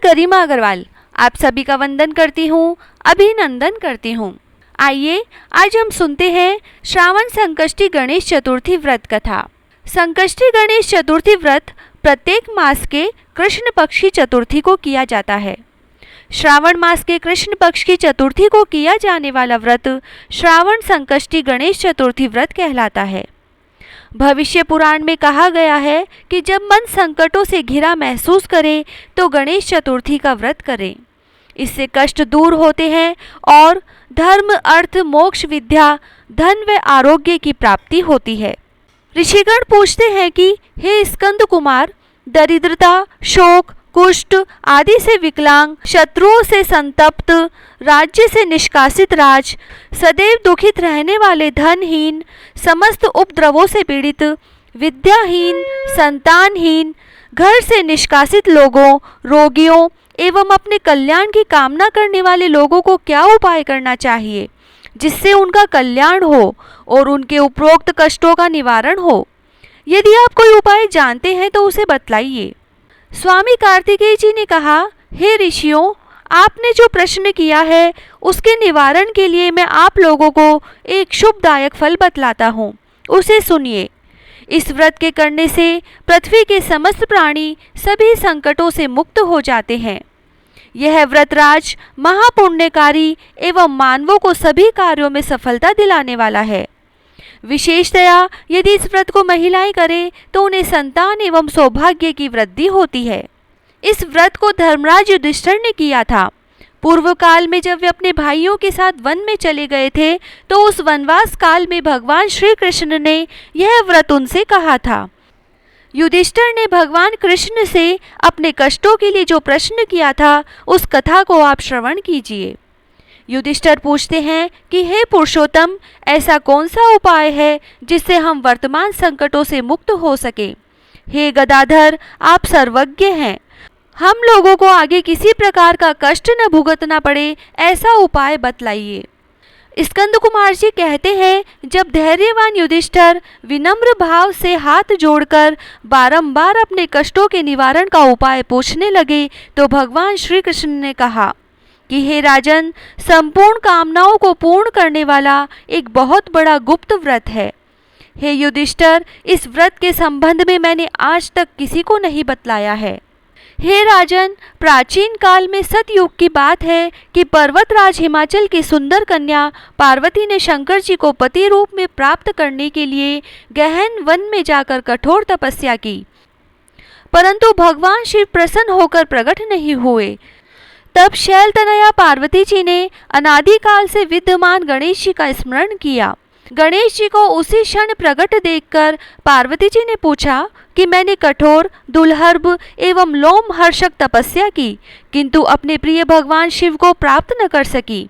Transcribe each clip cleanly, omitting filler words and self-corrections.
गरिमा अग्रवाल आप सभी का वंदन करती हूँ, अभिनंदन करती हूँ। आइए आज हम सुनते हैं श्रावण संकष्टी गणेश चतुर्थी व्रत कथा। संकष्टी गणेश चतुर्थी व्रत प्रत्येक मास के कृष्ण पक्ष की चतुर्थी को किया जाता है। श्रावण मास के कृष्ण पक्ष की चतुर्थी को किया जाने वाला व्रत श्रावण संकष्टी गणेश चतुर्थी व्रत कहलाता है। भविष्य पुराण में कहा गया है कि जब मन संकटों से घिरा महसूस करे तो गणेश चतुर्थी का व्रत करें। इससे कष्ट दूर होते हैं और धर्म, अर्थ, मोक्ष, विद्या, धन व आरोग्य की प्राप्ति होती है। ऋषिगण पूछते हैं कि हे स्कंद कुमार, दरिद्रता, शोक, कुष्ठ आदि से विकलांग, शत्रुओं से संतप्त, राज्य से निष्कासित राज, सदैव दुखित रहने वाले धनहीन, समस्त उपद्रवों से पीड़ित, विद्याहीन, संतानहीन, घर से निष्कासित लोगों, रोगियों एवं अपने कल्याण की कामना करने वाले लोगों को क्या उपाय करना चाहिए जिससे उनका कल्याण हो और उनके उपरोक्त कष्टों का निवारण हो? यदि आप कोई उपाय जानते हैं तो उसे बतलाइए। स्वामी कार्तिकेय जी ने कहा, हे ऋषियों, आपने जो प्रश्न किया है उसके निवारण के लिए मैं आप लोगों को एक शुभदायक फल बतलाता हूँ, उसे सुनिए। इस व्रत के करने से पृथ्वी के समस्त प्राणी सभी संकटों से मुक्त हो जाते हैं। यह व्रतराज महापुण्यकारी एवं मानवों को सभी कार्यों में सफलता दिलाने वाला है। विशेषतया यदि इस व्रत को महिलाएं करें तो उन्हें संतान एवं सौभाग्य की वृद्धि होती है। इस व्रत को धर्मराज युधिष्ठिर ने किया था। पूर्व काल में जब वे अपने भाइयों के साथ वन में चले गए थे तो उस वनवास काल में भगवान श्री कृष्ण ने यह व्रत उनसे कहा था। युधिष्ठिर ने भगवान कृष्ण से अपने कष्टों के लिए जो प्रश्न किया था उस कथा को आप श्रवण कीजिए। युधिष्ठिर पूछते हैं कि हे पुरुषोत्तम, ऐसा कौन सा उपाय है जिससे हम वर्तमान संकटों से मुक्त हो सके? हे गदाधर, आप सर्वज्ञ हैं, हम लोगों को आगे किसी प्रकार का कष्ट न भुगतना पड़े ऐसा उपाय बतलाइए। स्कंद कुमार जी कहते हैं, जब धैर्यवान युधिष्ठिर विनम्र भाव से हाथ जोड़कर बारंबार अपने कष्टों के निवारण का उपाय पूछने लगे तो भगवान श्री कृष्ण ने कहा कि हे राजन, संपूर्ण कामनाओं को पूर्ण करने वाला एक बहुत बड़ा गुप्त व्रत है। हे युधिष्ठिर, इस व्रत के संबंध में मैंने आज तक किसी को नहीं बतलाया है। हे राजन, प्राचीन काल में सतयुग की बात है कि पर्वतराज हिमाचल की सुंदर कन्या पार्वती ने शंकर जी को पति रूप में प्राप्त करने के लिए गहन वन में जाकर कठोर तपस्या की, परंतु भगवान शिव प्रसन्न होकर प्रकट नहीं हुए। तब शैलतनया पार्वती जी ने अनादिकाल से विद्यमान गणेश जी का स्मरण किया। गणेश जी को उसी क्षण प्रकट देखकर पार्वती जी ने पूछा कि मैंने कठोर, दुर्लभ एवं लोमहर्षक तपस्या की, किंतु अपने प्रिय भगवान शिव को प्राप्त न कर सकी।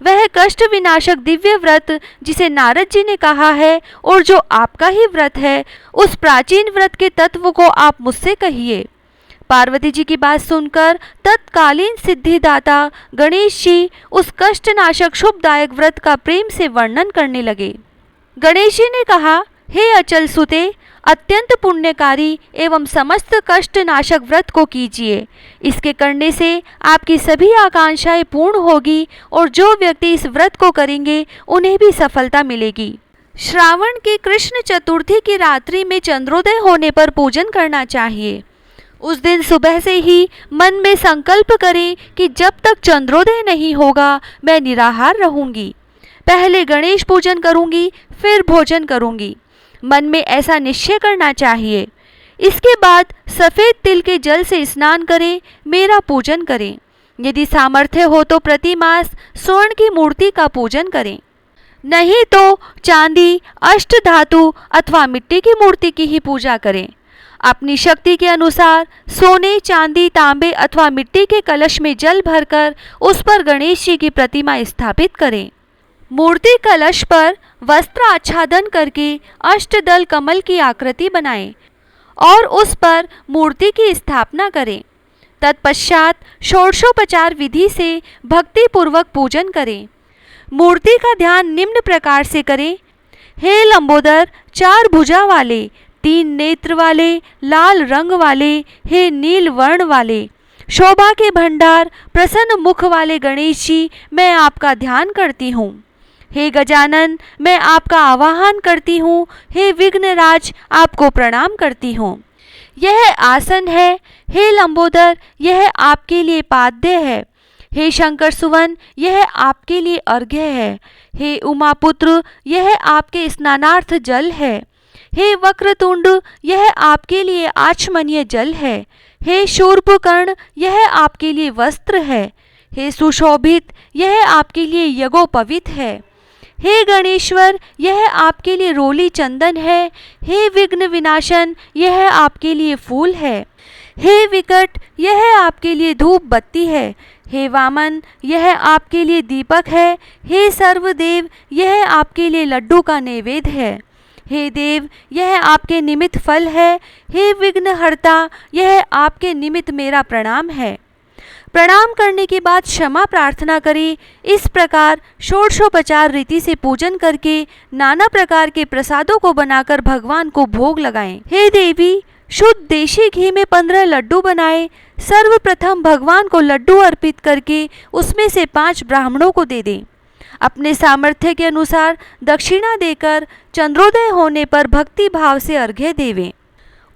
वह कष्ट विनाशक दिव्य व्रत जिसे नारद जी ने कहा है और जो आपका ही व्रत है, उस प्राचीन व्रत के तत्व को आप मुझसे कहिए। पार्वती जी की बात सुनकर तत्कालीन सिद्धिदाता गणेश जी उस कष्टनाशक शुभदायक व्रत का प्रेम से वर्णन करने लगे। गणेश जी ने कहा, हे अचल सुते, अत्यंत पुण्यकारी एवं समस्त कष्टनाशक व्रत को कीजिए। इसके करने से आपकी सभी आकांक्षाएं पूर्ण होगी और जो व्यक्ति इस व्रत को करेंगे उन्हें भी सफलता मिलेगी। श्रावण की कृष्ण चतुर्थी की रात्रि में चंद्रोदय होने पर पूजन करना चाहिए। उस दिन सुबह से ही मन में संकल्प करें कि जब तक चंद्रोदय नहीं होगा मैं निराहार रहूंगी। पहले गणेश पूजन करूंगी, फिर भोजन करूंगी। मन में ऐसा निश्चय करना चाहिए। इसके बाद सफ़ेद तिल के जल से स्नान करें, मेरा पूजन करें। यदि सामर्थ्य हो तो प्रतिमास स्वर्ण की मूर्ति का पूजन करें, नहीं तो चांदी, अष्ट धातु अथवा मिट्टी की मूर्ति की ही पूजा करें। अपनी शक्ति के अनुसार सोने, चांदी, तांबे अथवा मिट्टी के कलश में जल भरकर उस पर गणेश जी की प्रतिमा स्थापित करें। मूर्ति कलश पर वस्त्र आच्छादन करके अष्टदल कमल की आकृति बनाएं और उस पर मूर्ति की स्थापना करें। तत्पश्चात षोडशोपचार विधि से भक्ति पूर्वक पूजन करें। मूर्ति का ध्यान निम्न प्रकार से करें। हे लंबोदर, चार भुजा वाले, तीन नेत्र वाले, लाल रंग वाले, हे नील वर्ण वाले, शोभा के भंडार प्रसन्न मुख वाले गणेश जी, मैं आपका ध्यान करती हूँ। हे गजानन, मैं आपका आवाहन करती हूँ। हे विघ्नराज, आपको प्रणाम करती हूँ। यह आसन है। हे लंबोदर, यह आपके लिए पाद्य है। हे शंकर सुवन, यह आपके लिए अर्घ्य है। हे उमापुत्र, यह आपके स्नानार्थ जल है। हे वक्रतुंड, यह आपके लिए आचमनीय जल है। हे शूर्पकर्ण, यह आपके लिए वस्त्र है। हे सुशोभित, यह आपके लिए यज्ञोपवीत है। हे गणेश्वर, यह आपके लिए रोली चंदन है। हे विघ्न विनाशन, यह आपके लिए फूल है। हे विकट, यह आपके लिए धूप बत्ती है। हे वामन, यह आपके लिए दीपक है। हे सर्वदेव, यह आपके लिए लड्डू का नैवेद्य है। हे देव, यह आपके निमित्त फल है। हे विघ्नहर्ता, यह आपके निमित्त मेरा प्रणाम है। प्रणाम करने के बाद क्षमा प्रार्थना करें। इस प्रकार षोडशोपचार रीति से पूजन करके नाना प्रकार के प्रसादों को बनाकर भगवान को भोग लगाएं। हे देवी, शुद्ध देशी घी में 15 लड्डू बनाए। सर्वप्रथम भगवान को लड्डू अर्पित करके उसमें से 5 ब्राह्मणों को दे दें। अपने सामर्थ्य के अनुसार दक्षिणा देकर चंद्रोदय होने पर भक्ति भाव से अर्घ्य देवें।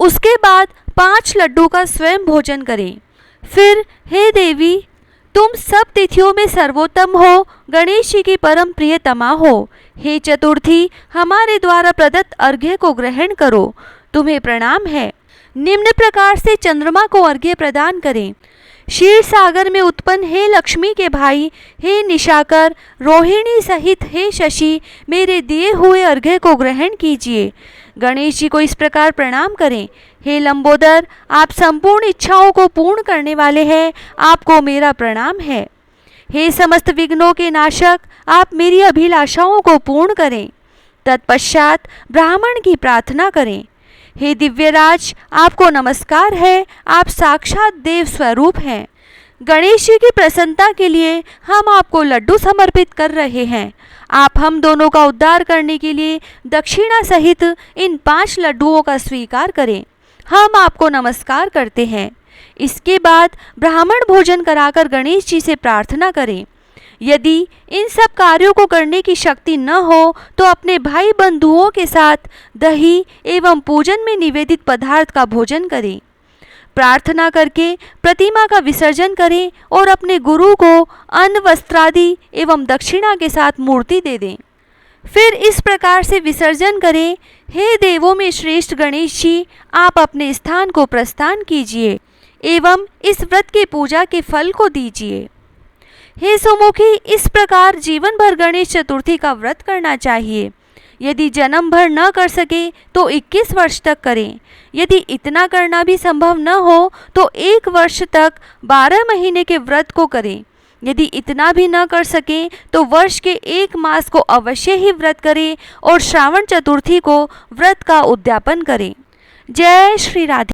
उसके बाद 5 लड्डू का स्वयं भोजन करें। फिर हे देवी, तुम सब तिथियों में सर्वोत्तम हो, गणेश जी की परम प्रियतमा हो। हे चतुर्थी, हमारे द्वारा प्रदत्त अर्घ्य को ग्रहण करो, तुम्हें प्रणाम है। निम्न प्रकार से चंद्रमा को अर्घ्य प्रदान करें। क्षीर सागर में उत्पन्न हे लक्ष्मी के भाई, हे निशाकर, रोहिणी सहित हे शशि, मेरे दिए हुए अर्घ्य को ग्रहण कीजिए। गणेश जी को इस प्रकार प्रणाम करें। हे लंबोदर, आप संपूर्ण इच्छाओं को पूर्ण करने वाले हैं, आपको मेरा प्रणाम है। हे समस्त विघ्नों के नाशक, आप मेरी अभिलाषाओं को पूर्ण करें। तत्पश्चात ब्राह्मण की प्रार्थना करें। हे दिव्यराज, आपको नमस्कार है, आप साक्षात देव स्वरूप हैं। गणेश जी की प्रसन्नता के लिए हम आपको लड्डू समर्पित कर रहे हैं। आप हम दोनों का उद्धार करने के लिए दक्षिणा सहित इन 5 लड्डुओं का स्वीकार करें। हम आपको नमस्कार करते हैं। इसके बाद ब्राह्मण भोजन कराकर गणेश जी से प्रार्थना करें। यदि इन सब कार्यों को करने की शक्ति न हो तो अपने भाई बंधुओं के साथ दही एवं पूजन में निवेदित पदार्थ का भोजन करें। प्रार्थना करके प्रतिमा का विसर्जन करें और अपने गुरु को अन्न वस्त्रादि एवं दक्षिणा के साथ मूर्ति दे दें। फिर इस प्रकार से विसर्जन करें। हे देवों में श्रेष्ठ गणेश जी, आप अपने स्थान को प्रस्थान कीजिए एवं इस व्रत की पूजा के फल को दीजिए। हे सुमुखी, इस प्रकार जीवन भर गणेश चतुर्थी का व्रत करना चाहिए। यदि जन्म भर न कर सके तो 21 वर्ष तक करें। यदि इतना करना भी संभव न हो तो 1 वर्ष तक 12 महीने के व्रत को करें। यदि इतना भी न कर सकें तो वर्ष के 1 मास को अवश्य ही व्रत करें और श्रावण चतुर्थी को व्रत का उद्यापन करें। जय श्री राधे।